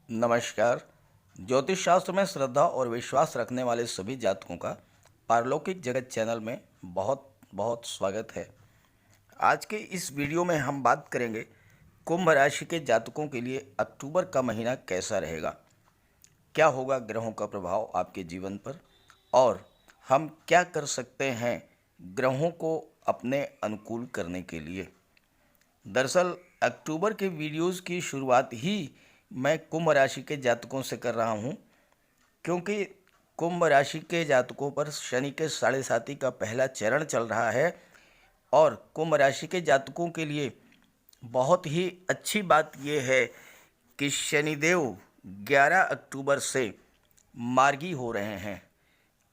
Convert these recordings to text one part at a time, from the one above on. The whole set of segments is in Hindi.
नमस्कार। ज्योतिष शास्त्र में श्रद्धा और विश्वास रखने वाले सभी जातकों का पारलौकिक जगत चैनल में बहुत बहुत स्वागत है। आज के इस वीडियो में हम बात करेंगे कुंभ राशि के जातकों के लिए अक्टूबर का महीना कैसा रहेगा, क्या होगा ग्रहों का प्रभाव आपके जीवन पर और हम क्या कर सकते हैं ग्रहों को अपने अनुकूल करने के लिए। दरअसल अक्टूबर के वीडियोस की शुरुआत ही मैं कुंभ राशि के जातकों से कर रहा हूं, क्योंकि कुंभ राशि के जातकों पर शनि के साढ़े साती का पहला चरण चल रहा है और कुंभ राशि के जातकों के लिए बहुत ही अच्छी बात यह है कि शनिदेव 11 अक्टूबर से मार्गी हो रहे हैं।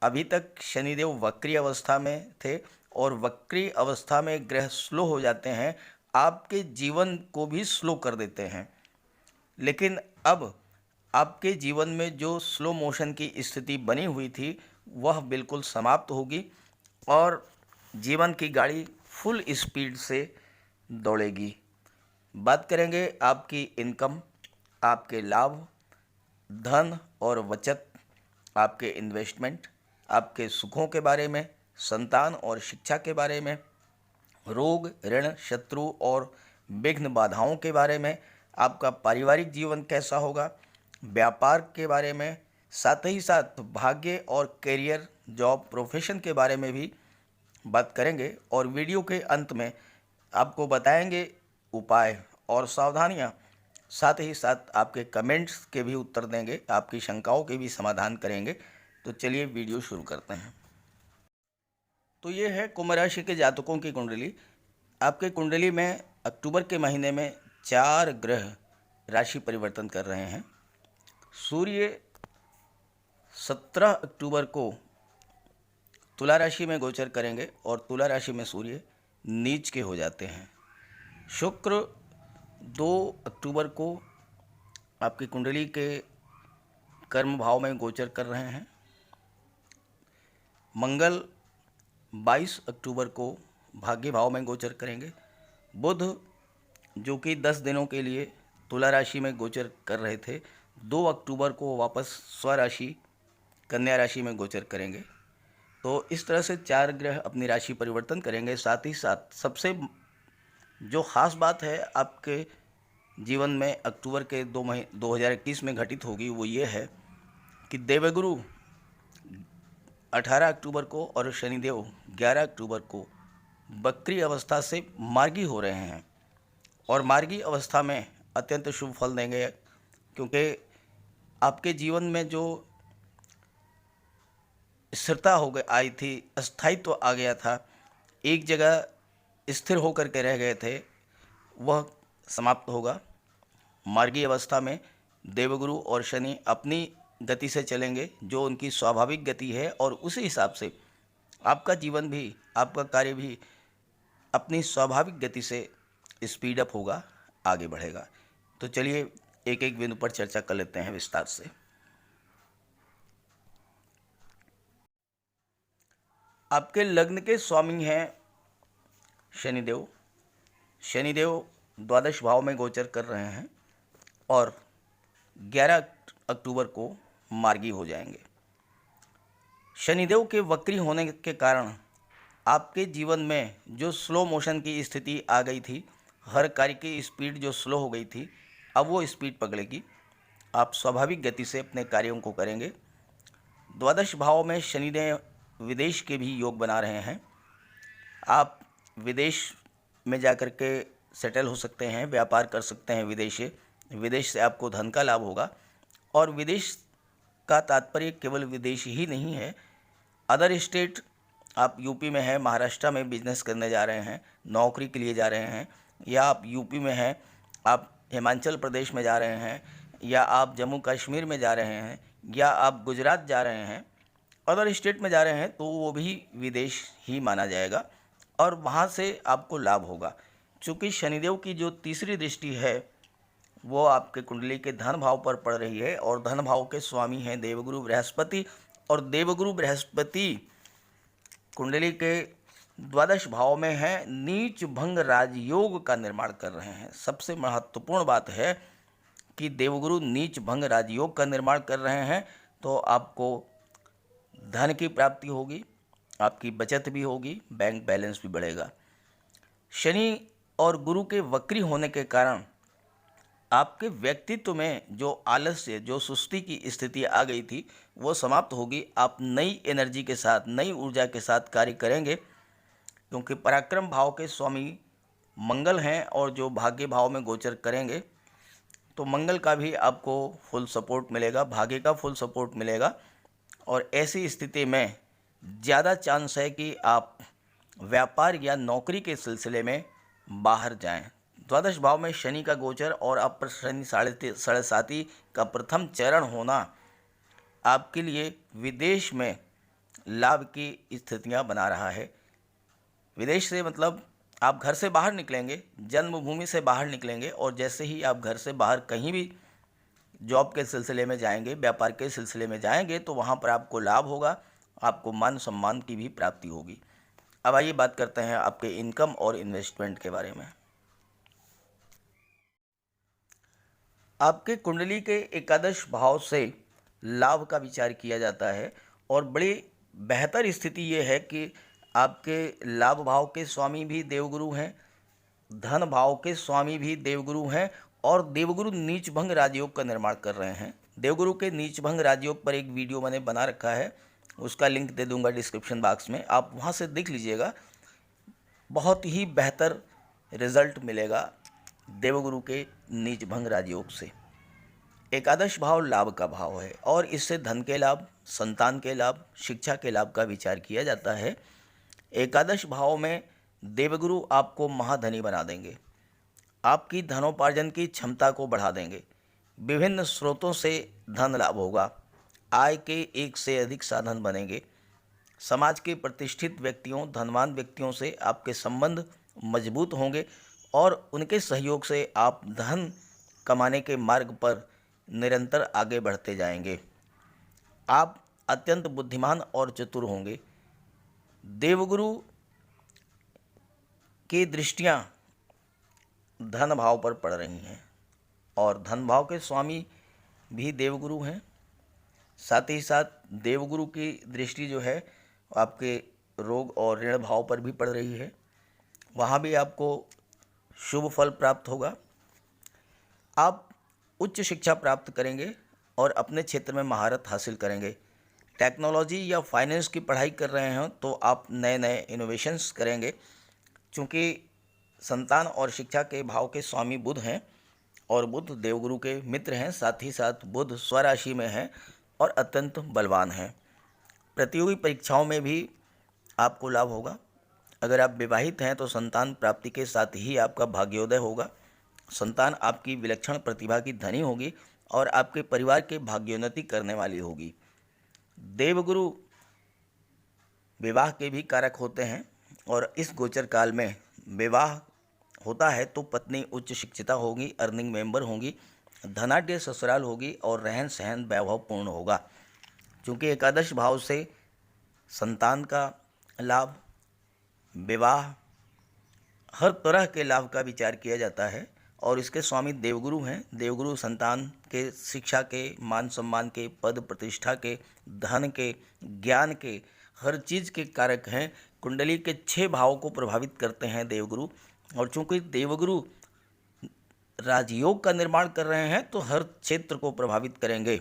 अभी तक शनिदेव वक्री अवस्था में थे और वक्री अवस्था में ग्रह स्लो हो जाते हैं, आपके जीवन को भी स्लो कर देते हैं। लेकिन अब आपके जीवन में जो स्लो मोशन की स्थिति बनी हुई थी वह बिल्कुल समाप्त होगी और जीवन की गाड़ी फुल स्पीड से दौड़ेगी। बात करेंगे आपकी इनकम, आपके लाभ, धन और बचत, आपके इन्वेस्टमेंट, आपके सुखों के बारे में, संतान और शिक्षा के बारे में, रोग, ऋण, शत्रु और विघ्न बाधाओं के बारे में, आपका पारिवारिक जीवन कैसा होगा, व्यापार के बारे में, साथ ही साथ भाग्य और करियर, जॉब, प्रोफेशन के बारे में भी बात करेंगे। और वीडियो के अंत में आपको बताएंगे उपाय और सावधानियां, साथ ही साथ आपके कमेंट्स के भी उत्तर देंगे, आपकी शंकाओं के भी समाधान करेंगे। तो चलिए वीडियो शुरू करते हैं। तो ये है कुंभ राशि के जातकों की कुंडली। आपके कुंडली में अक्टूबर के महीने में 4 ग्रह राशि परिवर्तन कर रहे हैं। सूर्य 17 अक्टूबर को तुला राशि में गोचर करेंगे और तुला राशि में सूर्य नीच के हो जाते हैं। शुक्र 2 अक्टूबर को आपकी कुंडली के कर्म भाव में गोचर कर रहे हैं। मंगल 22 अक्टूबर को भाग्य भाव में गोचर करेंगे। बुध जो कि 10 दिनों के लिए तुला राशि में गोचर कर रहे थे, 2 अक्टूबर को वापस स्वराशि कन्या राशि में गोचर करेंगे। तो इस तरह से 4 ग्रह अपनी राशि परिवर्तन करेंगे। साथ ही साथ सबसे जो ख़ास बात है आपके जीवन में अक्टूबर के 2021 में घटित होगी वो ये है कि देवगुरु 18 अक्टूबर को और शनिदेव 11 अक्टूबर को वक्री अवस्था से मार्गी हो रहे हैं और मार्गी अवस्था में अत्यंत शुभ फल देंगे, क्योंकि आपके जीवन में जो स्थिरता हो गई आई थी, अस्थायित्व आ गया था, एक जगह स्थिर होकर के रह गए थे, वह समाप्त होगा। मार्गी अवस्था में देवगुरु और शनि अपनी गति से चलेंगे, जो उनकी स्वाभाविक गति है, और उसी हिसाब से आपका जीवन भी, आपका कार्य भी अपनी स्वाभाविक गति से स्पीड अप होगा, आगे बढ़ेगा। तो चलिए एक एक बिंदु पर चर्चा कर लेते हैं विस्तार से। आपके लग्न के स्वामी हैं शनिदेव। शनिदेव द्वादश भाव में गोचर कर रहे हैं और 11 अक्टूबर को मार्गी हो जाएंगे। शनिदेव के वक्री होने के कारण आपके जीवन में जो स्लो मोशन की स्थिति आ गई थी, हर कार्य की स्पीड जो स्लो हो गई थी, अब वो स्पीड पकड़ेगी। आप स्वाभाविक गति से अपने कार्यों को करेंगे। द्वादश भाव में शनिदेव विदेश के भी योग बना रहे हैं। आप विदेश में जाकर के सेटल हो सकते हैं, व्यापार कर सकते हैं विदेश से आपको धन का लाभ होगा। और विदेश का तात्पर्य केवल विदेश ही नहीं है, अदर स्टेट, आप यूपी में हैं, महाराष्ट्र में बिजनेस करने जा रहे हैं, नौकरी के लिए जा रहे हैं, या आप यूपी में हैं, आप हिमाचल प्रदेश में जा रहे हैं, या आप जम्मू कश्मीर में जा रहे हैं, या आप गुजरात जा रहे हैं, अदर स्टेट में जा रहे हैं, तो वो भी विदेश ही माना जाएगा और वहाँ से आपको लाभ होगा। चूँकि शनिदेव की जो तीसरी दृष्टि है वो आपके कुंडली के धन भाव पर पड़ रही है और धन भाव के स्वामी हैं देवगुरु बृहस्पति, और देवगुरु बृहस्पति कुंडली के द्वादश भाव में हैं, नीच भंग राजयोग का निर्माण कर रहे हैं। सबसे महत्वपूर्ण बात है कि देवगुरु नीच भंग राजयोग का निर्माण कर रहे हैं, तो आपको धन की प्राप्ति होगी, आपकी बचत भी होगी, बैंक बैलेंस भी बढ़ेगा। शनि और गुरु के वक्री होने के कारण आपके व्यक्तित्व में जो आलस्य, जो सुस्ती की स्थिति आ गई थी, वो समाप्त होगी। आप नई एनर्जी के साथ, नई ऊर्जा के साथ कार्य करेंगे, क्योंकि पराक्रम भाव के स्वामी मंगल हैं और जो भाग्य भाव में गोचर करेंगे, तो मंगल का भी आपको फुल सपोर्ट मिलेगा, भाग्य का फुल सपोर्ट मिलेगा। और ऐसी स्थिति में ज़्यादा चांस है कि आप व्यापार या नौकरी के सिलसिले में बाहर जाएं। द्वादश भाव में शनि का गोचर और अपर शनि साढ़े साती का प्रथम चरण होना आपके लिए विदेश में लाभ की स्थितियां बना रहा है। विदेश से मतलब आप घर से बाहर निकलेंगे, जन्मभूमि से बाहर निकलेंगे, और जैसे ही आप घर से बाहर कहीं भी जॉब के सिलसिले में जाएंगे, व्यापार के सिलसिले में जाएंगे, तो वहाँ पर आपको लाभ होगा, आपको मान सम्मान की भी प्राप्ति होगी। अब आइए बात करते हैं आपके इनकम और इन्वेस्टमेंट के बारे में। आपके कुंडली के एकादश भाव से लाभ का विचार किया जाता है, और बड़ी बेहतर स्थिति ये है कि आपके लाभ भाव के स्वामी भी देवगुरु हैं, धन भाव के स्वामी भी देवगुरु हैं, और देवगुरु नीच भंग राजयोग का निर्माण कर रहे हैं। देवगुरु के नीच भंग राजयोग पर एक वीडियो मैंने बना रखा है, उसका लिंक दे दूंगा डिस्क्रिप्शन बॉक्स में, आप वहां से देख लीजिएगा। बहुत ही बेहतर रिजल्ट मिलेगा देवगुरु के नीच भंग राजयोग से। एकादश भाव लाभ का भाव है, और इससे धन के लाभ, संतान के लाभ, शिक्षा के लाभ का विचार किया जाता है। एकादश भाव में देवगुरु आपको महाधनी बना देंगे, आपकी धनोपार्जन की क्षमता को बढ़ा देंगे, विभिन्न स्रोतों से धन लाभ होगा, आय के एक से अधिक साधन बनेंगे, समाज के प्रतिष्ठित व्यक्तियों, धनवान व्यक्तियों से आपके संबंध मजबूत होंगे, और उनके सहयोग से आप धन कमाने के मार्ग पर निरंतर आगे बढ़ते जाएंगे। आप अत्यंत बुद्धिमान और चतुर होंगे। देवगुरु की दृष्टियां धन भाव पर पड़ रही हैं, और धन भाव के स्वामी भी देवगुरु हैं। साथ ही साथ देवगुरु की दृष्टि जो है आपके रोग और ऋण भाव पर भी पड़ रही है, वहाँ भी आपको शुभ फल प्राप्त होगा। आप उच्च शिक्षा प्राप्त करेंगे और अपने क्षेत्र में महारत हासिल करेंगे। टेक्नोलॉजी या फाइनेंस की पढ़ाई कर रहे हैं तो आप नए नए इनोवेशंस करेंगे, क्योंकि संतान और शिक्षा के भाव के स्वामी बुध हैं, और बुध देवगुरु के मित्र हैं। साथ ही साथ बुध स्वराशि में हैं और अत्यंत बलवान हैं। प्रतियोगी परीक्षाओं में भी आपको लाभ होगा। अगर आप विवाहित हैं तो संतान प्राप्ति के साथ ही आपका भाग्योदय होगा। संतान आपकी विलक्षण प्रतिभा की धनी होगी और आपके परिवार के भाग्योन्नति करने वाली होगी। देवगुरु विवाह के भी कारक होते हैं, और इस गोचर काल में विवाह होता है तो पत्नी उच्च शिक्षिता होगी, अर्निंग मेंबर होंगी, धनाढ्य ससुराल होगी, और रहन सहन वैभवपूर्ण होगा। क्योंकि एकादश भाव से संतान का लाभ, विवाह, हर तरह के लाभ का विचार किया जाता है, और इसके स्वामी देवगुरु हैं। देवगुरु संतान के, शिक्षा के, मान सम्मान के, पद प्रतिष्ठा के, धन के, ज्ञान के, हर चीज़ के कारक हैं। कुंडली के 6 भावों को प्रभावित करते हैं देवगुरु, और चूंकि देवगुरु राजयोग का निर्माण कर रहे हैं तो हर क्षेत्र को प्रभावित करेंगे।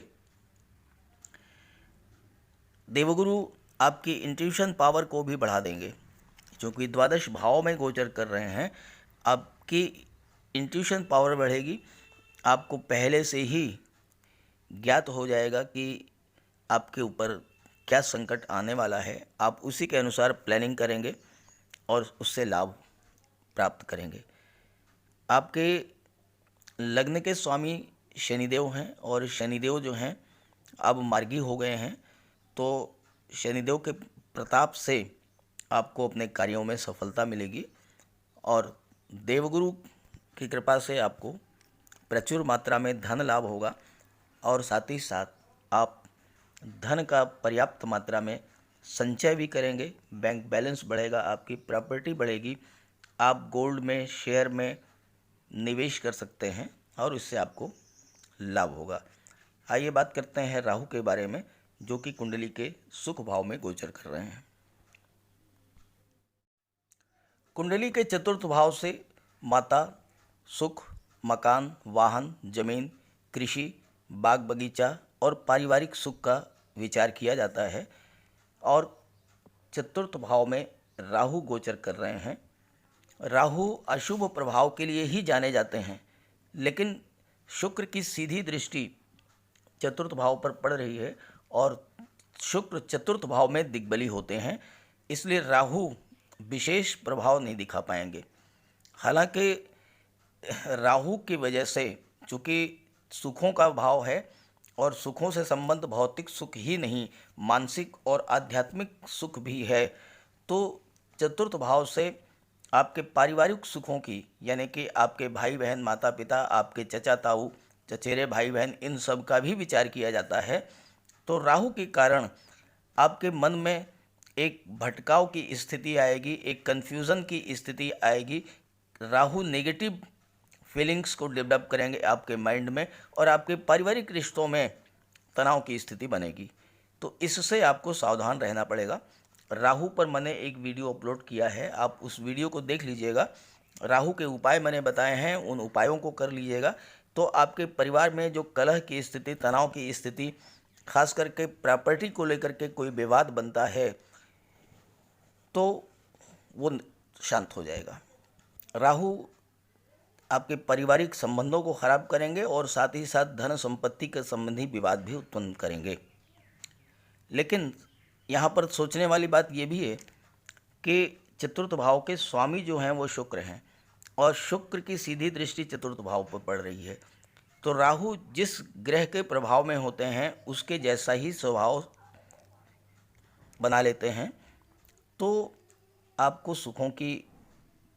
देवगुरु आपकी इंट्यूशन पावर को भी बढ़ा देंगे, क्योंकि द्वादश भाव में गोचर कर रहे हैं। आपकी इंट्यूशन पावर बढ़ेगी, आपको पहले से ही ज्ञात हो जाएगा कि आपके ऊपर क्या संकट आने वाला है। आप उसी के अनुसार प्लानिंग करेंगे और उससे लाभ प्राप्त करेंगे। आपके लग्न के स्वामी शनिदेव हैं, और शनिदेव जो हैं अब मार्गी हो गए हैं, तो शनिदेव के प्रताप से आपको अपने कार्यों में सफलता मिलेगी, और देवगुरु की कृपा से आपको प्रचुर मात्रा में धन लाभ होगा, और साथ ही साथ आप धन का पर्याप्त मात्रा में संचय भी करेंगे। बैंक बैलेंस बढ़ेगा, आपकी प्रॉपर्टी बढ़ेगी, आप गोल्ड में, शेयर में निवेश कर सकते हैं, और इससे आपको लाभ होगा। आइए बात करते हैं राहु के बारे में, जो कि कुंडली के सुख भाव में गोचर कर रहे हैं। कुंडली के चतुर्थ भाव से माता, सुख, मकान, वाहन, जमीन, कृषि, बाग बगीचा और पारिवारिक सुख का विचार किया जाता है। और चतुर्थ भाव में राहु गोचर कर रहे हैं। राहु अशुभ प्रभाव के लिए ही जाने जाते हैं, लेकिन शुक्र की सीधी दृष्टि चतुर्थ भाव पर पड़ रही है और शुक्र चतुर्थ भाव में दिग्बली होते हैं, इसलिए राहु विशेष प्रभाव नहीं दिखा पाएंगे। हालांकि राहु की वजह से, चूँकि सुखों का भाव है और सुखों से संबंध भौतिक सुख ही नहीं, मानसिक और आध्यात्मिक सुख भी है, तो चतुर्थ भाव से आपके पारिवारिक सुखों की, यानी कि आपके भाई बहन, माता पिता, आपके चचा ताऊ, चचेरे भाई बहन, इन सब का भी विचार किया जाता है। तो राहु के कारण आपके मन में एक भटकाव की स्थिति आएगी, एक कन्फ्यूज़न की स्थिति आएगी। राहु नेगेटिव फीलिंग्स को डेवलप करेंगे आपके माइंड में और आपके पारिवारिक रिश्तों में तनाव की स्थिति बनेगी। तो इससे आपको सावधान रहना पड़ेगा। राहु पर मैंने एक वीडियो अपलोड किया है, आप उस वीडियो को देख लीजिएगा। राहु के उपाय मैंने बताए हैं, उन उपायों को कर लीजिएगा, तो आपके परिवार में जो कलह की स्थिति, तनाव की स्थिति, खास करके प्रॉपर्टी को लेकर के कोई विवाद बनता है, तो वो शांत हो जाएगा। राहु आपके पारिवारिक संबंधों को खराब करेंगे और साथ ही साथ धन संपत्ति के संबंधी विवाद भी उत्पन्न करेंगे। लेकिन यहाँ पर सोचने वाली बात ये भी है कि चतुर्थ भाव के स्वामी जो हैं वो शुक्र हैं और शुक्र की सीधी दृष्टि चतुर्थ भाव पर पड़ रही है। तो राहु जिस ग्रह के प्रभाव में होते हैं उसके जैसा ही स्वभाव बना लेते हैं, तो आपको सुखों की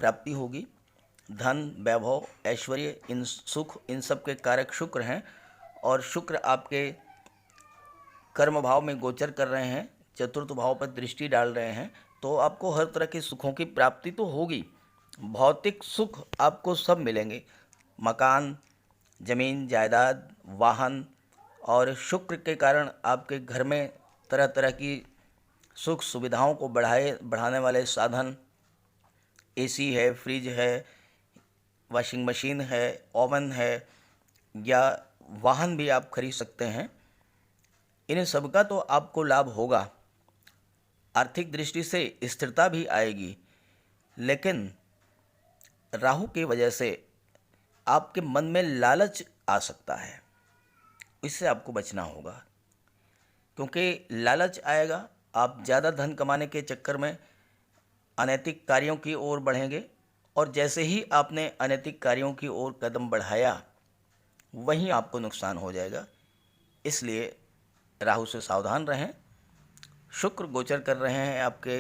प्राप्ति होगी। धन, वैभव, ऐश्वर्य, इन सुख, इन सब के कारक शुक्र हैं और शुक्र आपके कर्म भाव में गोचर कर रहे हैं, चतुर्थ भाव पर दृष्टि डाल रहे हैं, तो आपको हर तरह के सुखों की प्राप्ति तो होगी। भौतिक सुख आपको सब मिलेंगे, मकान, जमीन, जायदाद, वाहन, और शुक्र के कारण आपके घर में तरह तरह की सुख सुविधाओं को बढ़ाने वाले साधन, एसी है, फ्रिज है, वॉशिंग मशीन है, ओवन है, या वाहन भी आप खरीद सकते हैं। इन सब का तो आपको लाभ होगा। आर्थिक दृष्टि से स्थिरता भी आएगी, लेकिन राहु की वजह से आपके मन में लालच आ सकता है, इससे आपको बचना होगा। क्योंकि लालच आएगा, आप ज़्यादा धन कमाने के चक्कर में अनैतिक कार्यों की ओर बढ़ेंगे और जैसे ही आपने अनैतिक कार्यों की ओर कदम बढ़ाया वहीं आपको नुकसान हो जाएगा। इसलिए राहु से सावधान रहें। शुक्र गोचर कर रहे हैं आपके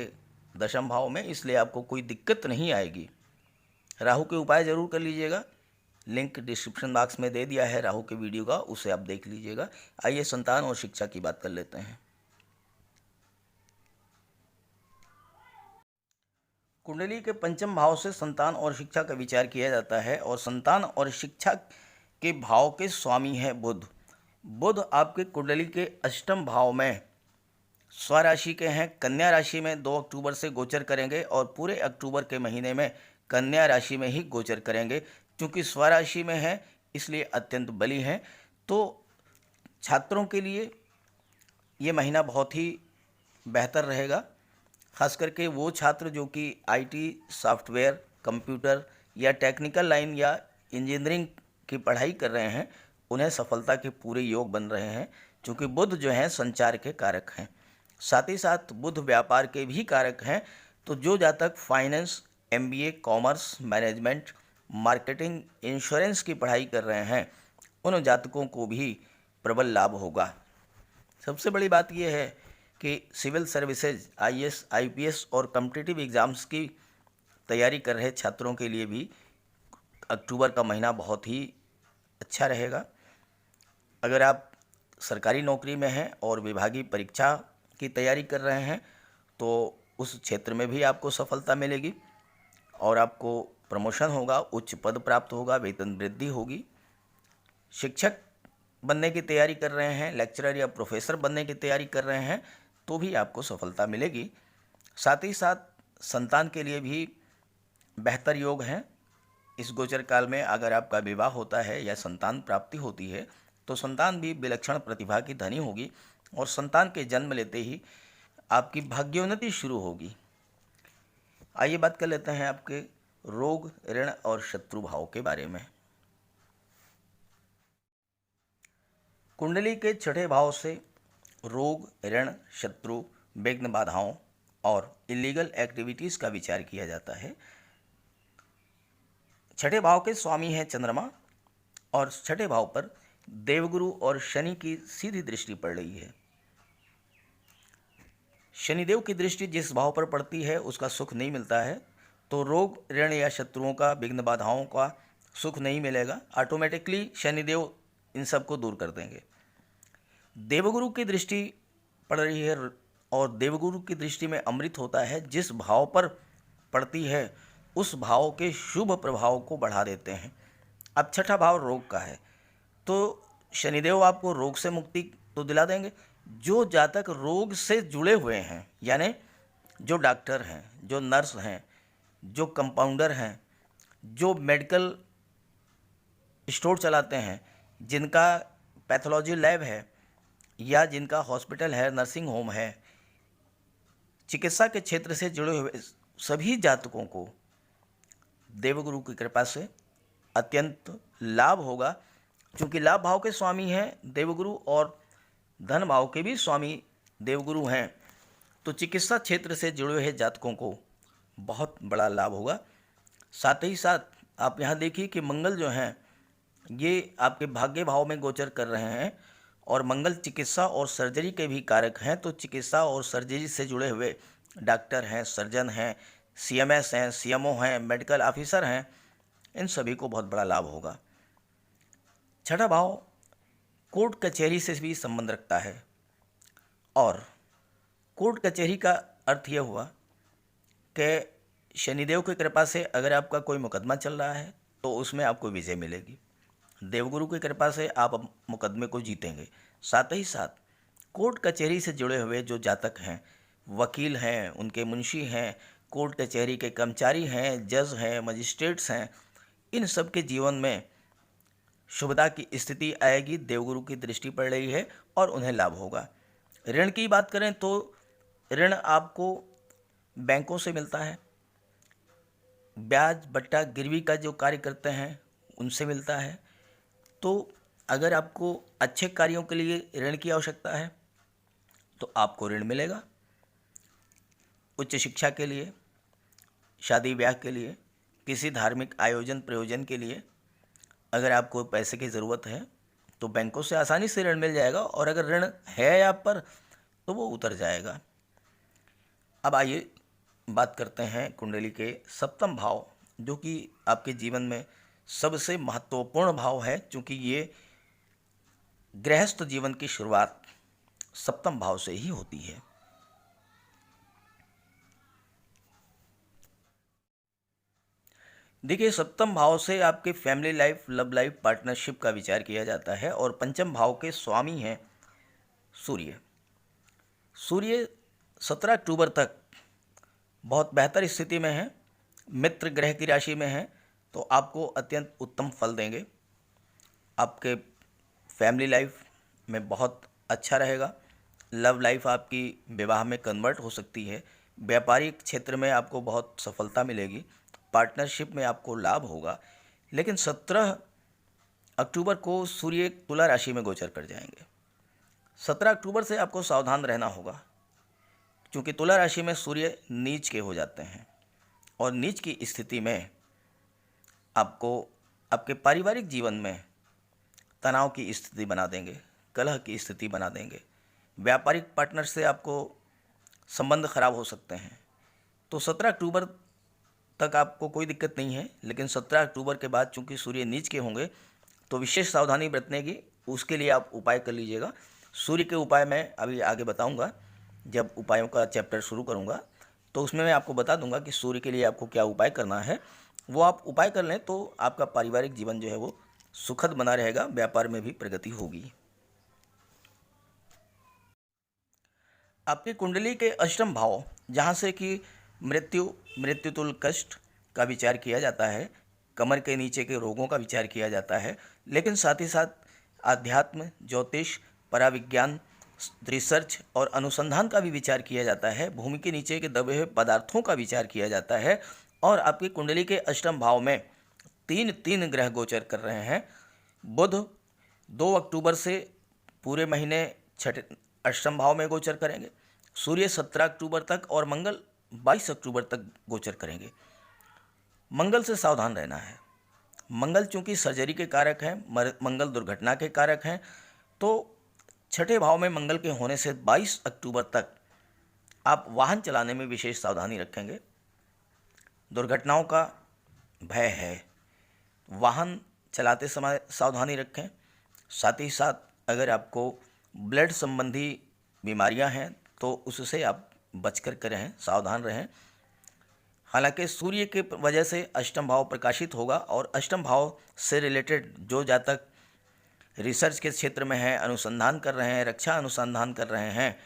दशम भाव में, इसलिए आपको कोई दिक्कत नहीं आएगी। राहु के उपाय ज़रूर कर लीजिएगा, लिंक डिस्क्रिप्शन बॉक्स में दे दिया है राहु के वीडियो का, उसे आप देख लीजिएगा। आइए संतान और शिक्षा की बात कर लेते हैं। कुंडली के पंचम भाव से संतान और शिक्षा का विचार किया जाता है और संतान और शिक्षा के भाव के स्वामी है बुध। बुध आपके कुंडली के अष्टम भाव में स्वराशि के हैं, कन्या राशि में 2 अक्टूबर से गोचर करेंगे और पूरे अक्टूबर के महीने में कन्या राशि में ही गोचर करेंगे। क्योंकि स्वराशि में है इसलिए अत्यंत बली हैं। तो छात्रों के लिए ये महीना बहुत ही बेहतर रहेगा, खास करके वो छात्र जो कि आईटी, सॉफ्टवेयर, कंप्यूटर या टेक्निकल लाइन या इंजीनियरिंग की पढ़ाई कर रहे हैं, उन्हें सफलता के पूरे योग बन रहे हैं। क्योंकि बुध जो हैं संचार के कारक हैं, साथ ही साथ बुध व्यापार के भी कारक हैं। तो जो जातक finance, MBA, commerce, management, marketing, insurance की पढ़ाई कर रहे हैं, उन जातकों को भी प्रबल लाभ होगा। सबसे बड़ी बात यह है कि सिविल सर्विसेज, आईएएस, आईपीएस और कॉम्पिटिटिव एग्ज़ाम्स की तैयारी कर रहे छात्रों के लिए भी अक्टूबर का महीना बहुत ही अच्छा रहेगा। अगर आप सरकारी नौकरी में हैं और विभागीय परीक्षा की तैयारी कर रहे हैं तो उस क्षेत्र में भी आपको सफलता मिलेगी और आपको प्रमोशन होगा, उच्च पद प्राप्त होगा, वेतन वृद्धि होगी। शिक्षक बनने की तैयारी कर रहे हैं, लेक्चरर या प्रोफेसर बनने की तैयारी कर रहे हैं, तो भी आपको सफलता मिलेगी। साथ ही साथ संतान के लिए भी बेहतर योग हैं। इस गोचर काल में अगर आपका विवाह होता है या संतान प्राप्ति होती है तो संतान भी विलक्षण प्रतिभा की धनी होगी और संतान के जन्म लेते ही आपकी भाग्योन्नति शुरू होगी। आइए बात कर लेते हैं आपके रोग, ऋण और शत्रु भाव के बारे में। कुंडली के छठे भाव से रोग, ऋण, शत्रु, विघ्न, बाधाओं और इलीगल एक्टिविटीज़ का विचार किया जाता है। छठे भाव के स्वामी हैं चंद्रमा और छठे भाव पर देवगुरु और शनि की सीधी दृष्टि पड़ रही है। शनिदेव की दृष्टि जिस भाव पर पड़ती है उसका सुख नहीं मिलता है, तो रोग, ऋण या शत्रुओं का, विघ्न, बाधाओं का सुख नहीं मिलेगा। ऑटोमेटिकली शनिदेव इन सब को दूर कर देंगे। देवगुरु की दृष्टि पड़ रही है और देवगुरु की दृष्टि में अमृत होता है। जिस भाव पर पड़ती है उस भाव के शुभ प्रभाव को बढ़ा देते हैं। अब छठा भाव रोग का है, तो शनिदेव आपको रोग से मुक्ति तो दिला देंगे। जो जातक रोग से जुड़े हुए हैं, यानी जो डॉक्टर हैं, जो नर्स हैं, जो कंपाउंडर हैं, जो मेडिकल स्टोर चलाते हैं, जिनका पैथोलॉजी लैब है या जिनका हॉस्पिटल है, नर्सिंग होम है, चिकित्सा के क्षेत्र से जुड़े हुए सभी जातकों को देवगुरु की कृपा से अत्यंत लाभ होगा। क्योंकि लाभ भाव के स्वामी हैं देवगुरु और धन भाव के भी स्वामी देवगुरु हैं, तो चिकित्सा क्षेत्र से जुड़े हुए जातकों को बहुत बड़ा लाभ होगा। साथ ही साथ आप यहाँ देखिए कि मंगल जो हैं ये आपके भाग्य भाव में गोचर कर रहे हैं और मंगल चिकित्सा और सर्जरी के भी कारक हैं। तो चिकित्सा और सर्जरी से जुड़े हुए डॉक्टर हैं, सर्जन हैं, सीएमएस हैं, सीएमओ हैं, मेडिकल ऑफिसर हैं, इन सभी को बहुत बड़ा लाभ होगा। छठा भाव कोर्ट कचहरी से भी संबंध रखता है और कोर्ट कचहरी का अर्थ यह हुआ कि शनिदेव की कृपा से अगर आपका कोई मुकदमा चल रहा है तो उसमें आपको विजय मिलेगी। देवगुरु की कृपा से आप मुकदमे को जीतेंगे। साथ ही साथ कोर्ट कचहरी से जुड़े हुए जो जातक हैं, वकील हैं, उनके मुंशी हैं, कोर्ट कचहरी के कर्मचारी हैं, जज हैं, मजिस्ट्रेट्स हैं, इन सब के जीवन में शुभता की स्थिति आएगी। देवगुरु की दृष्टि पड़ रही है और उन्हें लाभ होगा। ऋण की बात करें तो ऋण आपको बैंकों से मिलता है, ब्याज बट्टा गिरवी का जो कार्य करते हैं उनसे मिलता है। तो अगर आपको अच्छे कार्यों के लिए ऋण की आवश्यकता है तो आपको ऋण मिलेगा। उच्च शिक्षा के लिए, शादी ब्याह के लिए, किसी धार्मिक आयोजन प्रयोजन के लिए अगर आपको पैसे की ज़रूरत है तो बैंकों से आसानी से ऋण मिल जाएगा और अगर ऋण है आप पर तो वो उतर जाएगा। अब आइए बात करते हैं कुंडली के सप्तम भाव, जो कि आपके जीवन में सबसे महत्वपूर्ण भाव है, क्योंकि ये गृहस्थ जीवन की शुरुआत सप्तम भाव से ही होती है। देखिए, सप्तम भाव से आपके family life, love life, partnership का विचार किया जाता है और पंचम भाव के स्वामी हैं सूर्य। सूर्य 17 अक्टूबर तक बहुत बेहतर स्थिति में है, मित्र ग्रह की राशि में है, तो आपको अत्यंत उत्तम फल देंगे। आपके फैमिली लाइफ में बहुत अच्छा रहेगा। लव लाइफ आपकी विवाह में कन्वर्ट हो सकती है। व्यापारिक क्षेत्र में आपको बहुत सफलता मिलेगी। पार्टनरशिप में आपको लाभ होगा। लेकिन 17 अक्टूबर को सूर्य तुला राशि में गोचर कर जाएंगे। 17 अक्टूबर से आपको सावधान रहना होगा, क्योंकि तुला राशि में सूर्य नीच के हो जाते हैं और नीच की स्थिति में आपको आपके पारिवारिक जीवन में तनाव की स्थिति बना देंगे, कलह की स्थिति बना देंगे। व्यापारिक पार्टनर से आपको संबंध खराब हो सकते हैं। तो 17 अक्टूबर तक आपको कोई दिक्कत नहीं है, लेकिन 17 अक्टूबर के बाद चूंकि सूर्य नीच के होंगे तो विशेष सावधानी बरतने की, उसके लिए आप उपाय कर लीजिएगा। सूर्य के उपाय मैं अभी आगे बताऊंगा, जब उपायों का चैप्टर शुरू करूंगा तो उसमें मैं आपको बता दूंगा कि सूर्य के लिए आपको क्या उपाय करना है। वो आप उपाय कर लें तो आपका पारिवारिक जीवन जो है वो सुखद बना रहेगा, व्यापार में भी प्रगति होगी। आपकी कुंडली के अष्टम भाव, जहाँ से कि मृत्युतुल्य कष्ट का विचार किया जाता है, कमर के नीचे के रोगों का विचार किया जाता है, लेकिन साथ ही साथ आध्यात्म, ज्योतिष, पराविज्ञान, रिसर्च और अनुसंधान का भी विचार किया जाता है। भूमि के नीचे के दबे हुए पदार्थों का विचार किया जाता है। और आपकी कुंडली के अष्टम भाव में तीन तीन ग्रह गोचर कर रहे हैं। बुध 2 अक्टूबर से पूरे महीने छठे अष्टम भाव में गोचर करेंगे। सूर्य 17 अक्टूबर तक और मंगल 22 अक्टूबर तक गोचर करेंगे। मंगल से सावधान रहना है। मंगल चूंकि सर्जरी के कारक हैं, मंगल दुर्घटना के कारक हैं, तो छठे भाव में मंगल के होने से 22 अक्टूबर तक आप वाहन चलाने में विशेष सावधानी रखेंगे। दुर्घटनाओं का भय है, वाहन चलाते समय सावधानी रखें। साथ ही साथ अगर आपको ब्लड संबंधी बीमारियां हैं तो उससे आप बचकर के रहें, सावधान रहें। हालांकि सूर्य के वजह से अष्टम भाव प्रकाशित होगा और अष्टम भाव से रिलेटेड जो जातक रिसर्च के क्षेत्र में हैं, अनुसंधान कर रहे हैं, रक्षा अनुसंधान कर रहे हैं,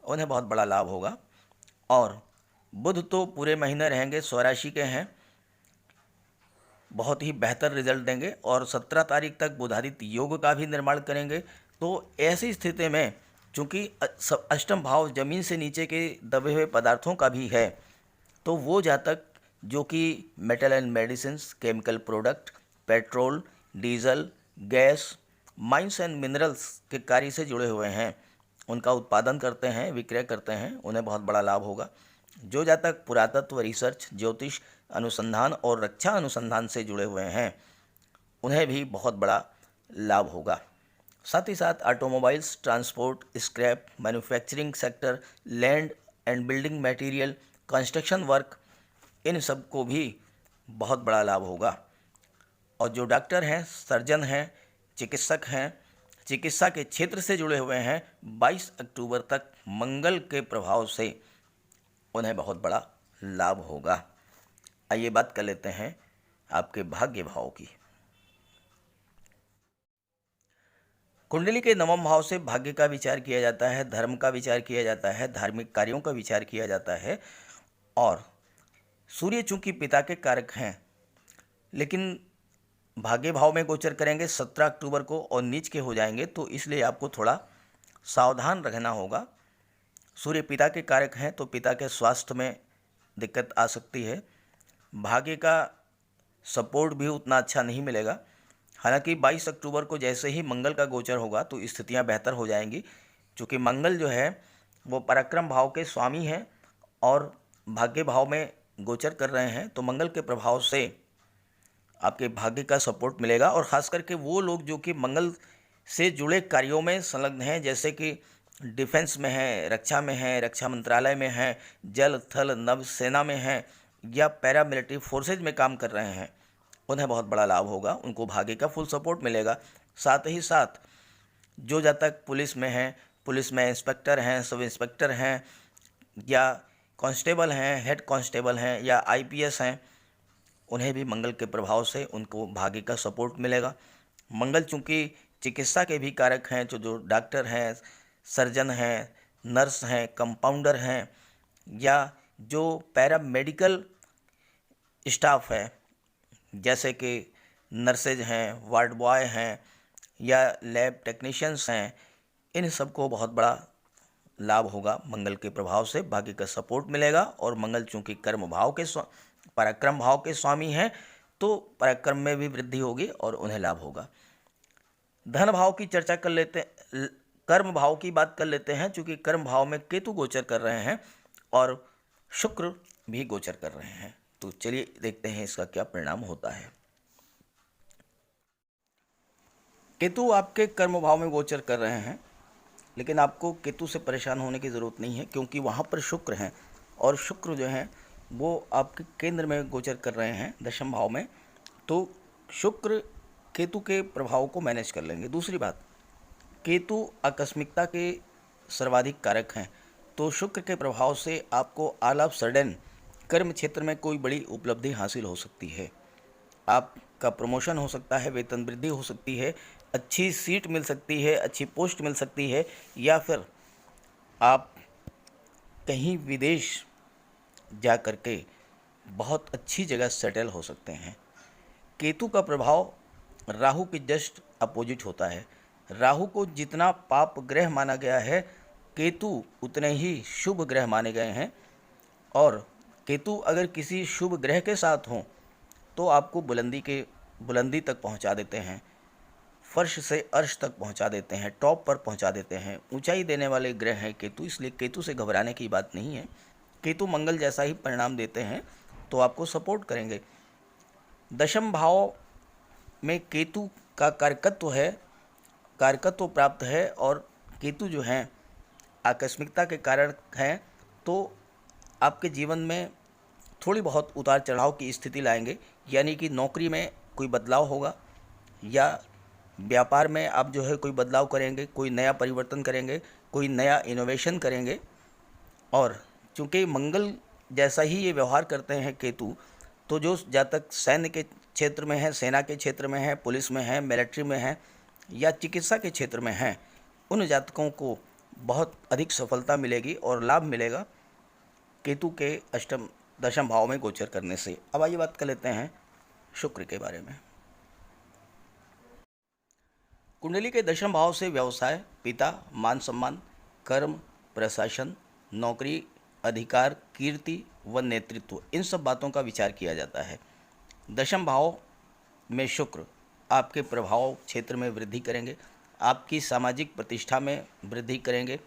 उन्हें बहुत बड़ा लाभ होगा। और बुध तो पूरे महीने रहेंगे, स्वराशि के हैं, बहुत ही बेहतर रिजल्ट देंगे और 17 तारीख तक बुधादित्य योग का भी निर्माण करेंगे। तो ऐसी स्थिति में चूँकि अष्टम भाव जमीन से नीचे के दबे हुए पदार्थों का भी है, तो वो जातक जो कि metal and medicines, chemical product, petrol, diesel, gas, mines and minerals के कार्य से जुड़े हुए हैं, उनका उत्पादन करते हैं, विक्रय करते हैं, उन्हें बहुत बड़ा लाभ होगा। जो जातक पुरातत्व, रिसर्च, ज्योतिष अनुसंधान और रक्षा अनुसंधान से जुड़े हुए हैं, उन्हें भी बहुत बड़ा लाभ होगा। साथ ही साथ automobiles, transport, scrap, manufacturing sector, land and building material, construction work, इन सब को भी बहुत बड़ा लाभ होगा। और जो डॉक्टर हैं, सर्जन हैं, चिकित्सक हैं, चिकित्सा के क्षेत्र से जुड़े हुए हैं, 22 अक्टूबर तक मंगल के प्रभाव से उन्हें बहुत बड़ा लाभ होगा। आइए बात कर लेते हैं आपके भाग्य भाव की। कुंडली के नवम भाव से भाग्य का विचार किया जाता है, धर्म का विचार किया जाता है, धार्मिक कार्यों का विचार किया जाता है। और सूर्य चूंकि पिता के कारक हैं, लेकिन भाग्य भाव में गोचर करेंगे 17 अक्टूबर को और नीच के हो जाएंगे, तो इसलिए आपको थोड़ा सावधान रहना होगा। सूर्य पिता के कारक हैं तो पिता के स्वास्थ्य में दिक्कत आ सकती है। भाग्य का सपोर्ट भी उतना अच्छा नहीं मिलेगा। हालांकि 22 अक्टूबर को जैसे ही मंगल का गोचर होगा तो स्थितियां बेहतर हो जाएंगी, क्योंकि मंगल जो है वो पराक्रम भाव के स्वामी हैं और भाग्य भाव में गोचर कर रहे हैं। तो मंगल के प्रभाव से आपके भाग्य का सपोर्ट मिलेगा। और ख़ास करके वो लोग जो कि मंगल से जुड़े कार्यों में संलग्न हैं, जैसे कि डिफेंस में हैं, रक्षा में हैं, रक्षा मंत्रालय में हैं, जल थल नभ सेना में हैं, या पैरामिलिट्री फोर्सेज में काम कर रहे हैं, उन्हें बहुत बड़ा लाभ होगा, उनको भाग्य का फुल सपोर्ट मिलेगा। साथ ही साथ जो जातक पुलिस में हैं, पुलिस में इंस्पेक्टर हैं, सब इंस्पेक्टर हैं, या कांस्टेबल हैं, हेड कांस्टेबल हैं, या आईपीएस हैं, उन्हें भी मंगल के प्रभाव से उनको भाग्य का सपोर्ट मिलेगा। मंगल चूँकि चिकित्सा के भी कारक हैं, जो डॉक्टर हैं, सर्जन हैं, नर्स हैं, कंपाउंडर हैं, या जो पैरामेडिकल स्टाफ है, जैसे कि नर्सेज हैं, वार्ड बॉय हैं, या लैब टेक्नीशियंस हैं, इन सबको बहुत बड़ा लाभ होगा। मंगल के प्रभाव से भाग्य का सपोर्ट मिलेगा। और मंगल चूँकि कर्म भाव के पराक्रम भाव के स्वामी हैं, तो पराक्रम में भी वृद्धि होगी और उन्हें लाभ होगा। धन भाव की चर्चा कर लेते हैं, कर्म भाव की बात कर लेते हैं, चूँकि कर्म भाव में केतु गोचर कर रहे हैं और शुक्र भी गोचर कर रहे हैं। तो चलिए देखते हैं इसका क्या परिणाम होता है। केतु आपके कर्म भाव में गोचर कर रहे हैं, लेकिन आपको केतु से परेशान होने की ज़रूरत नहीं है, क्योंकि वहाँ पर शुक्र हैं और शुक्र जो हैं वो आपके केंद्र में गोचर कर रहे हैं, दशम भाव में। तो शुक्र केतु के प्रभाव को मैनेज कर लेंगे। दूसरी बात, केतु आकस्मिकता के सर्वाधिक कारक हैं, तो शुक्र के प्रभाव से आपको ऑल ऑफ सडन कर्म क्षेत्र में कोई बड़ी उपलब्धि हासिल हो सकती है। आपका प्रमोशन हो सकता है, वेतन वृद्धि हो सकती है, अच्छी सीट मिल सकती है, अच्छी पोस्ट मिल सकती है, या फिर आप कहीं विदेश जा कर के बहुत अच्छी जगह सेटल हो सकते हैं। केतु का प्रभाव राहु के जस्ट अपोजिट होता है। राहु को जितना पाप ग्रह माना गया है, केतु उतने ही शुभ ग्रह माने गए हैं। और केतु अगर किसी शुभ ग्रह के साथ हों तो आपको बुलंदी तक पहुंचा देते हैं, फर्श से अर्श तक पहुंचा देते हैं, टॉप पर पहुंचा देते हैं। ऊंचाई देने वाले ग्रह हैं केतु, इसलिए केतु से घबराने की बात नहीं है। केतु मंगल जैसा ही परिणाम देते हैं तो आपको सपोर्ट करेंगे। दशम भाव में केतु का कारकत्व प्राप्त है और केतु जो हैं आकस्मिकता के कारण हैं, तो आपके जीवन में थोड़ी बहुत उतार चढ़ाव की स्थिति लाएंगे। यानी कि नौकरी में कोई बदलाव होगा या व्यापार में आप जो है कोई बदलाव करेंगे, कोई नया परिवर्तन करेंगे, कोई नया इनोवेशन करेंगे। और चूँकि मंगल जैसा ही ये व्यवहार करते हैं केतु, तो जो जातक सैन्य के क्षेत्र में है, सेना के क्षेत्र में है, पुलिस में है, मिलिट्री में है या चिकित्सा के क्षेत्र में हैं, उन जातकों को बहुत अधिक सफलता मिलेगी और लाभ मिलेगा केतु के दशम भाव में गोचर करने से। अब आइए बात कर लेते हैं शुक्र के बारे में। कुंडली के दशम भाव से व्यवसाय, पिता, मान सम्मान, कर्म, प्रशासन, नौकरी, अधिकार, कीर्ति व नेतृत्व, इन सब बातों का विचार किया जाता है। दशम भाव में शुक्र आपके प्रभाव क्षेत्र में वृद्धि करेंगे, आपकी सामाजिक प्रतिष्ठा में वृद्धि करेंगे,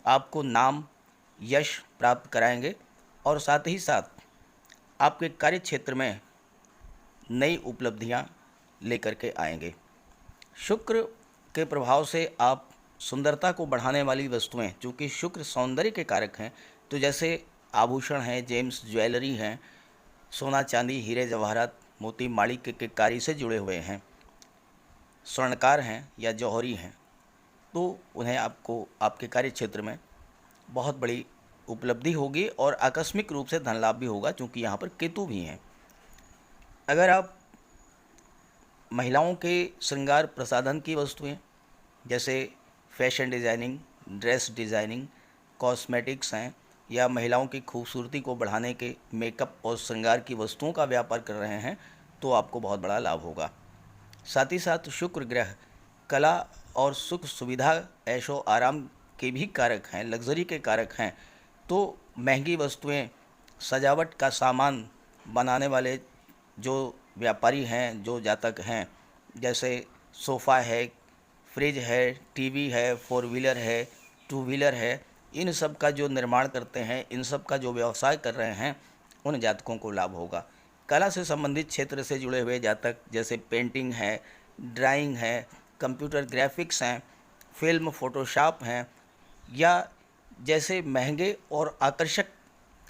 आपको नाम यश प्राप्त कराएंगे और साथ ही साथ आपके कार्य क्षेत्र में नई उपलब्धियां लेकर के आएंगे। शुक्र के प्रभाव से आप सुंदरता को बढ़ाने वाली वस्तुएं, चूँकि शुक्र सौंदर्य के कारक हैं, तो जैसे आभूषण हैं, जेम्स ज्वेलरी हैं, सोना चांदी, हीरे जवाहरात, मोती माणिक्य के कार्य से जुड़े हुए हैं, स्वर्णकार हैं या जौहरी हैं, तो उन्हें आपको आपके कार्य क्षेत्र में बहुत बड़ी उपलब्धि होगी और आकस्मिक रूप से धन लाभ भी होगा, क्योंकि यहाँ पर केतु भी हैं। अगर आप महिलाओं के श्रृंगार प्रसाधन की वस्तुएं जैसे fashion designing, dress designing, cosmetics हैं या महिलाओं की खूबसूरती को बढ़ाने के मेकअप और श्रृंगार की वस्तुओं का व्यापार कर रहे हैं, तो आपको बहुत बड़ा लाभ होगा। साथ ही साथ शुक्र ग्रह कला और सुख सुविधा, ऐशो आराम के भी कारक हैं, लग्जरी के कारक हैं, तो महंगी वस्तुएं, सजावट का सामान बनाने वाले जो व्यापारी हैं, जो जातक हैं, जैसे सोफ़ा है, फ्रिज है, टीवी है, फोर व्हीलर है, टू व्हीलर है, इन सब का जो निर्माण करते हैं, इन सब का जो व्यवसाय कर रहे हैं, उन जातकों को लाभ होगा। कला से संबंधित क्षेत्र से जुड़े हुए जातक जैसे पेंटिंग है, ड्राइंग है, कंप्यूटर ग्राफिक्स हैं, फिल्म फोटोशॉप हैं या जैसे महंगे और आकर्षक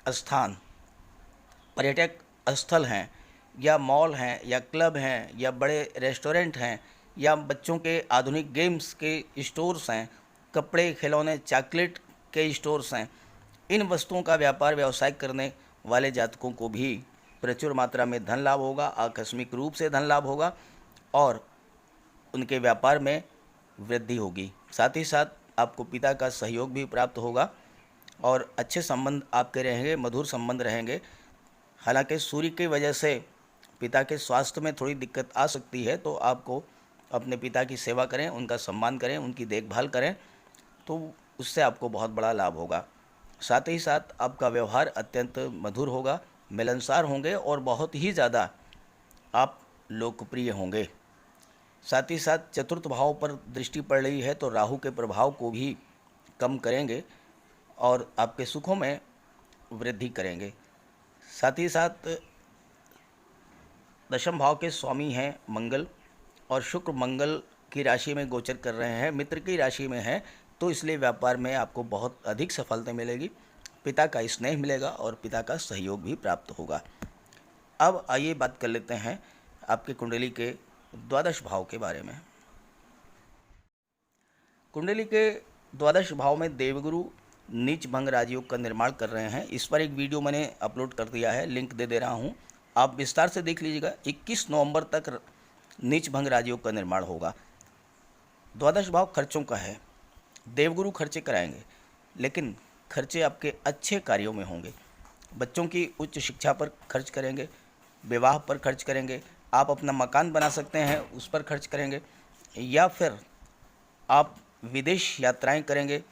स्थान, पर्यटक स्थल हैं या मॉल हैं या क्लब हैं या बड़े रेस्टोरेंट हैं या बच्चों के आधुनिक गेम्स के स्टोर्स हैं, कपड़े, खिलौने, चॉकलेट के स्टोर्स हैं, इन वस्तुओं का व्यापार व्यवसाय करने वाले जातकों को भी प्रचुर मात्रा में धन लाभ होगा, आकस्मिक रूप से धन लाभ होगा और उनके व्यापार में वृद्धि होगी। साथ ही साथ आपको पिता का सहयोग भी प्राप्त होगा और अच्छे संबंध आपके रहेंगे, मधुर संबंध रहेंगे। हालांकि सूर्य की वजह से पिता के स्वास्थ्य में थोड़ी दिक्कत आ सकती है, तो आपको अपने पिता की सेवा करें, उनका सम्मान करें, उनकी देखभाल करें, तो उससे आपको बहुत बड़ा लाभ होगा। साथ ही साथ आपका व्यवहार अत्यंत मधुर होगा, मिलनसार होंगे और बहुत ही ज़्यादा आप लोकप्रिय होंगे। साथ ही साथ चतुर्थ भाव पर दृष्टि पड़ रही है, तो राहु के प्रभाव को भी कम करेंगे और आपके सुखों में वृद्धि करेंगे। साथ ही साथ दशम भाव के स्वामी हैं मंगल और शुक्र मंगल की राशि में गोचर कर रहे हैं, मित्र की राशि में है, तो इसलिए व्यापार में आपको बहुत अधिक सफलता मिलेगी, पिता का स्नेह मिलेगा और पिता का सहयोग भी प्राप्त होगा। अब आइए बात कर लेते हैं आपकी कुंडली के द्वादश भाव के बारे में। कुंडली के द्वादश भाव में देवगुरु नीच भंग राजयोग का निर्माण कर रहे हैं। इस पर एक वीडियो मैंने अपलोड कर दिया है, लिंक दे रहा हूं, आप विस्तार से देख लीजिएगा। 21 नवंबर तक नीच भंग राजयोग का निर्माण होगा। द्वादश भाव खर्चों का है, देवगुरु खर्चे कराएंगे, लेकिन खर्चे आपके अच्छे कार्यों में होंगे। बच्चों की उच्च शिक्षा पर खर्च करेंगे, विवाह पर खर्च करेंगे, आप अपना मकान बना सकते हैं उस पर खर्च करेंगे, या फिर आप विदेश यात्राएं करेंगे,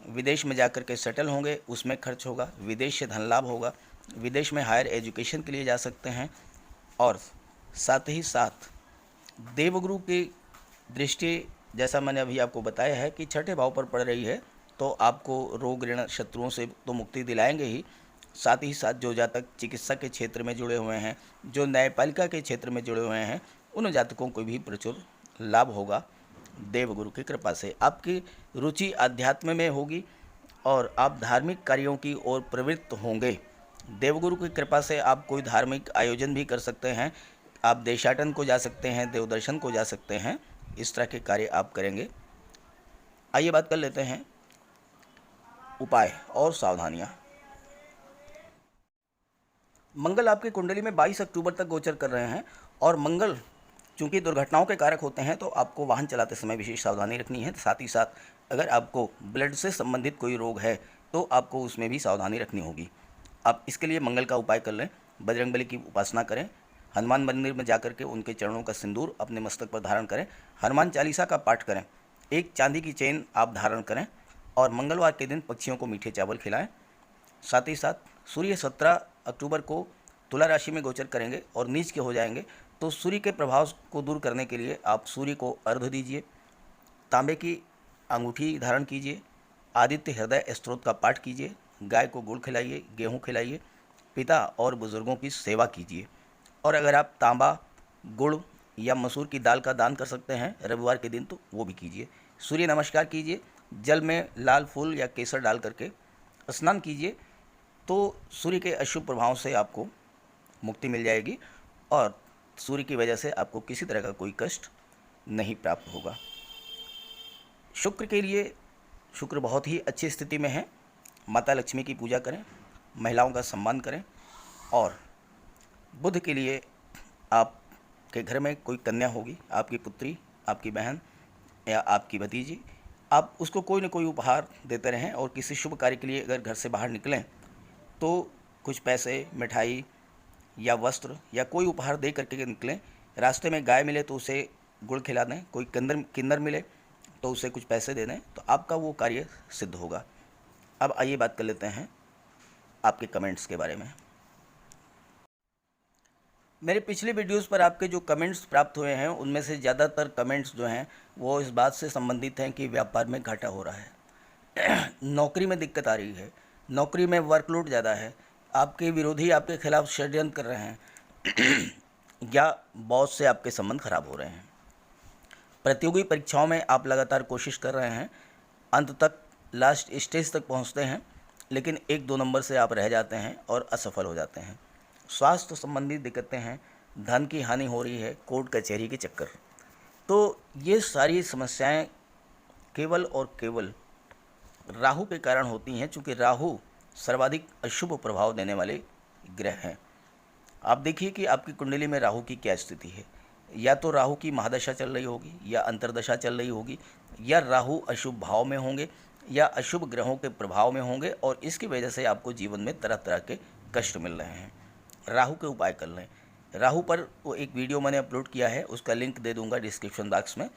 विदेश में जाकर के सेटल होंगे, उसमें खर्च होगा, विदेश से धन लाभ होगा, विदेश में हायर एजुकेशन के लिए जा सकते हैं। और साथ ही साथ देवगुरु की दृष्टि, जैसा मैंने अभी आपको बताया है कि छठे भाव पर पड़ रही है, तो आपको रोग ऋण शत्रुओं से तो मुक्ति दिलाएंगे ही, साथ ही साथ जो जातक चिकित्सा के क्षेत्र में जुड़े हुए हैं, जो न्यायपालिका के क्षेत्र में जुड़े हुए हैं, उन जातकों को भी प्रचुर लाभ होगा। देवगुरु की कृपा से आपकी रुचि अध्यात्म में होगी और आप धार्मिक कार्यों की ओर प्रवृत्त होंगे। देवगुरु की कृपा से आप कोई धार्मिक आयोजन भी कर सकते हैं, आप देशाटन को जा सकते हैं, देवदर्शन को जा सकते हैं, इस तरह के कार्य आप करेंगे। आइए बात कर लेते हैं उपाय और सावधानियां। मंगल आपकी कुंडली में 22 अक्टूबर तक गोचर कर रहे हैं और मंगल चूंकि दुर्घटनाओं के कारक होते हैं, तो आपको वाहन चलाते समय विशेष सावधानी रखनी है। साथ ही साथ अगर आपको ब्लड से संबंधित कोई रोग है तो आपको उसमें भी सावधानी रखनी होगी। आप इसके लिए मंगल का उपाय कर लें, बजरंगबली की उपासना करें, हनुमान मंदिर में जाकर के उनके चरणों का सिंदूर अपने मस्तक पर धारण करें, हनुमान चालीसा का पाठ करें, एक चांदी की चेन आप धारण करें और मंगलवार के दिन पक्षियों को मीठे चावल खिलाएं। साथ ही साथ सूर्य 17 अक्टूबर को तुला राशि में गोचर करेंगे और नीच के हो जाएंगे, तो सूर्य के प्रभाव को दूर करने के लिए आप सूर्य को अर्घ्य दीजिए, तांबे की अंगूठी धारण कीजिए, आदित्य हृदय स्तोत्र का पाठ कीजिए, गाय को गुड़ खिलाइए, गेहूँ खिलाइए, पिता और बुज़ुर्गों की सेवा कीजिए। और अगर आप तांबा, गुड़ या मसूर की दाल का दान कर सकते हैं रविवार के दिन, तो वो भी कीजिए। सूर्य नमस्कार कीजिए, जल में लाल फूल या केसर डाल करके स्नान कीजिए, तो सूर्य के अशुभ प्रभाव से आपको मुक्ति मिल जाएगी और सूर्य की वजह से आपको किसी तरह का कोई कष्ट नहीं प्राप्त होगा। शुक्र के लिए शुक्र बहुत ही अच्छी स्थिति में है। माता लक्ष्मी की पूजा करें, महिलाओं का सम्मान करें। और बुध के लिए आपके घर में कोई कन्या होगी, आपकी पुत्री, आपकी बहन या आपकी भतीजी, आप उसको कोई न कोई उपहार देते रहें। और किसी शुभ कार्य के लिए अगर घर से बाहर निकलें तो कुछ पैसे, मिठाई या वस्त्र या कोई उपहार दे करके निकलें। रास्ते में गाय मिले तो उसे गुड़ खिला दें, कोई किन्नर मिले तो उसे कुछ पैसे दे दें, तो आपका वो कार्य सिद्ध होगा। अब आइए बात कर लेते हैं आपके कमेंट्स के बारे में। मेरे पिछले वीडियोस पर आपके जो कमेंट्स प्राप्त हुए हैं उनमें से ज़्यादातर कमेंट्स जो हैं वो इस बात से संबंधित हैं कि व्यापार में घाटा हो रहा है, नौकरी में दिक्कत आ रही है, नौकरी में वर्कलोड ज़्यादा है, आपके विरोधी आपके खिलाफ षड्यंत्र कर रहे हैं या बॉस से आपके संबंध खराब हो रहे हैं। प्रतियोगी परीक्षाओं में आप लगातार कोशिश कर रहे हैं, अंत तक लास्ट स्टेज तक पहुंचते हैं, लेकिन 1-2 नंबर से आप रह जाते हैं और असफल हो जाते हैं। स्वास्थ्य संबंधी दिक्कतें हैं, धन की हानि हो रही है, कोर्ट कचहरी के चक्कर। तो ये सारी समस्याएं केवल और केवल राहु के कारण होती हैं, चूँकि राहु सर्वाधिक अशुभ प्रभाव देने वाले ग्रह हैं। आप देखिए कि आपकी कुंडली में राहु की क्या स्थिति है। या तो राहु की महादशा चल रही होगी या अंतर्दशा चल रही होगी, या राहु अशुभ भाव में होंगे या अशुभ ग्रहों के प्रभाव में होंगे, और इसकी वजह से आपको जीवन में तरह तरह के कष्ट मिल रहे हैं। राहु के उपाय कर लें। राहु पर वो एक वीडियो मैंने अपलोड किया है, उसका लिंक दे दूंगा डिस्क्रिप्शन बॉक्स में।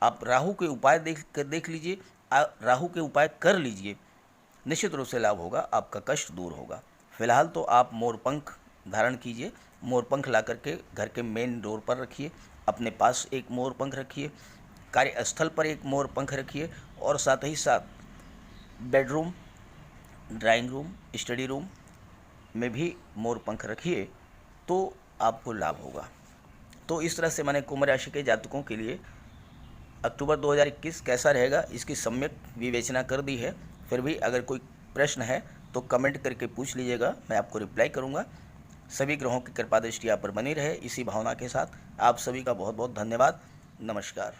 आप राहु के उपाय देख लीजिए, राहु के उपाय कर लीजिए, निश्चित रूप से लाभ होगा, आपका कष्ट दूर होगा। फिलहाल तो आप मोरपंख धारण कीजिए, मोरपंख ला करके घर के मेन डोर पर रखिए, अपने पास एक मोरपंख रखिए, कार्यस्थल पर एक मोरपंख रखिए, और साथ ही साथ bedroom, drawing room, study room में भी मोरपंख रखिए, तो आपको लाभ होगा। तो इस तरह से मैंने कुंभ राशि के जातकों के लिए अक्टूबर 2021 कैसा रहेगा इसकी सम्यक विवेचना कर दी है। फिर भी अगर कोई प्रश्न है तो कमेंट करके पूछ लीजिएगा, मैं आपको रिप्लाई करूंगा। सभी ग्रहों की कृपा दृष्टि आप पर बनी रहे, इसी भावना के साथ आप सभी का बहुत बहुत धन्यवाद। नमस्कार।